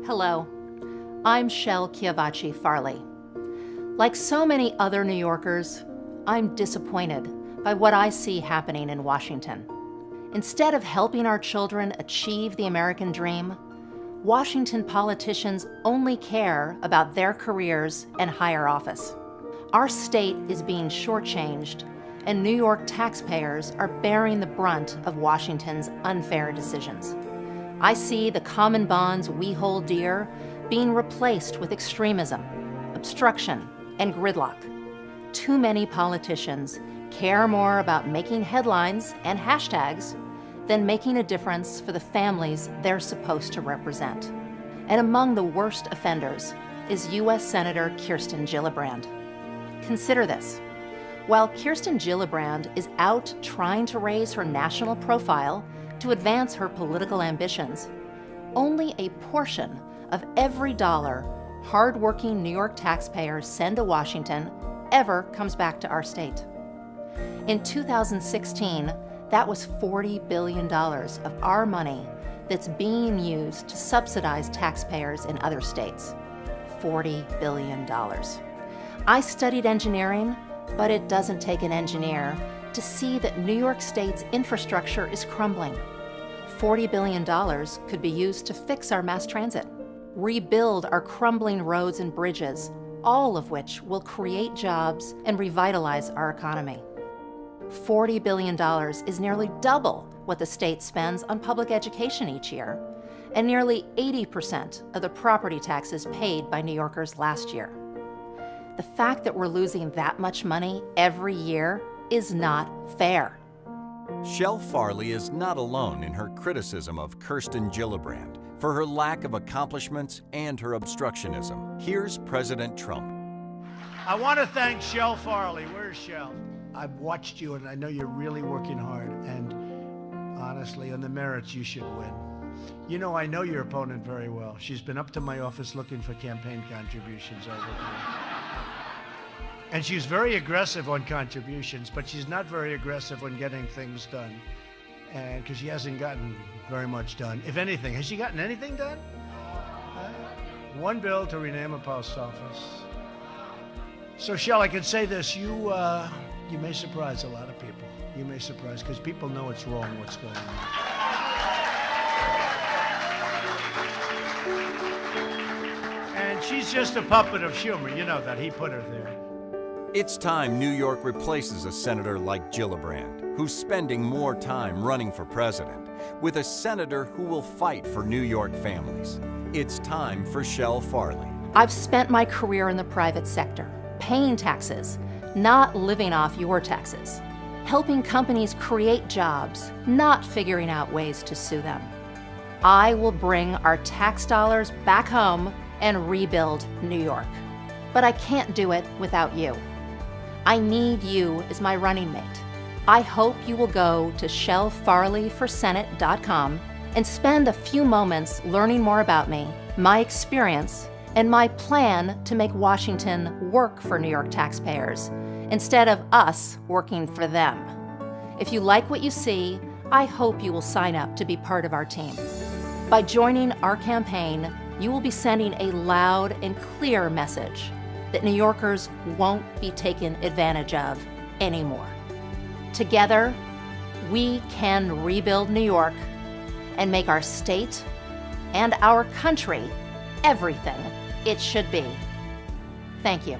Hello, I'm Chele Farley. Like so many other New Yorkers, I'm disappointed by what I see happening in Washington. Instead of helping our children achieve the American dream, Washington politicians only care about their careers and higher office. Our state is being shortchanged, and New York taxpayers are bearing the brunt of Washington's unfair decisions. I see the common bonds we hold dear being replaced with extremism, obstruction, and gridlock. Too many politicians care more about making headlines and hashtags than making a difference for the families they're supposed to represent. And among the worst offenders is U.S. Senator Kirsten Gillibrand. Consider this. While Kirsten Gillibrand is out trying to raise her national profile to advance her political ambitions, only a portion of every dollar hard-working New York taxpayers send to Washington ever comes back to our state. In 2016, that was $40 billion of our money that's being used to subsidize taxpayers in other states. $40 billion. I studied engineering, but it doesn't take an engineer to see that New York State's infrastructure is crumbling. $40 billion could be used to fix our mass transit, rebuild our crumbling roads and bridges, all of which will create jobs and revitalize our economy. $40 billion is nearly double what the state spends on public education each year, and nearly 80% of the property taxes paid by New Yorkers last year. The fact that we're losing that much money every year is not fair. Chele Farley is not alone in her criticism of Kirsten Gillibrand for her lack of accomplishments and her obstructionism. Here's President Trump. I want to thank Chele Farley. Where's Chele? I've watched you and I know you're really working hard, and honestly, on the merits, you should win. You know, I know your opponent very well. She's been up to my office looking for campaign contributions over the years. And she's very aggressive on contributions, but she's not very aggressive on getting things done. And because she hasn't gotten very much done. If anything, has she gotten anything done? One bill to rename a post office. So, Chele, I can say this, you may surprise a lot of people. You may surprise, because people know it's wrong what's going on. And she's just a puppet of Schumer. You know that. He put her there. It's time New York replaces a senator like Gillibrand, who's spending more time running for president, with a senator who will fight for New York families. It's time for Chele Farley. I've spent my career in the private sector, paying taxes, not living off your taxes, helping companies create jobs, not figuring out ways to sue them. I will bring our tax dollars back home and rebuild New York. But I can't do it without you. I need you as my running mate. I hope you will go to chelefarleyforsenate.com and spend a few moments learning more about me, my experience, and my plan to make Washington work for New York taxpayers instead of us working for them. If you like what you see, I hope you will sign up to be part of our team. By joining our campaign, you will be sending a loud and clear message that New Yorkers won't be taken advantage of anymore. Together, we can rebuild New York and make our state and our country everything it should be. Thank you.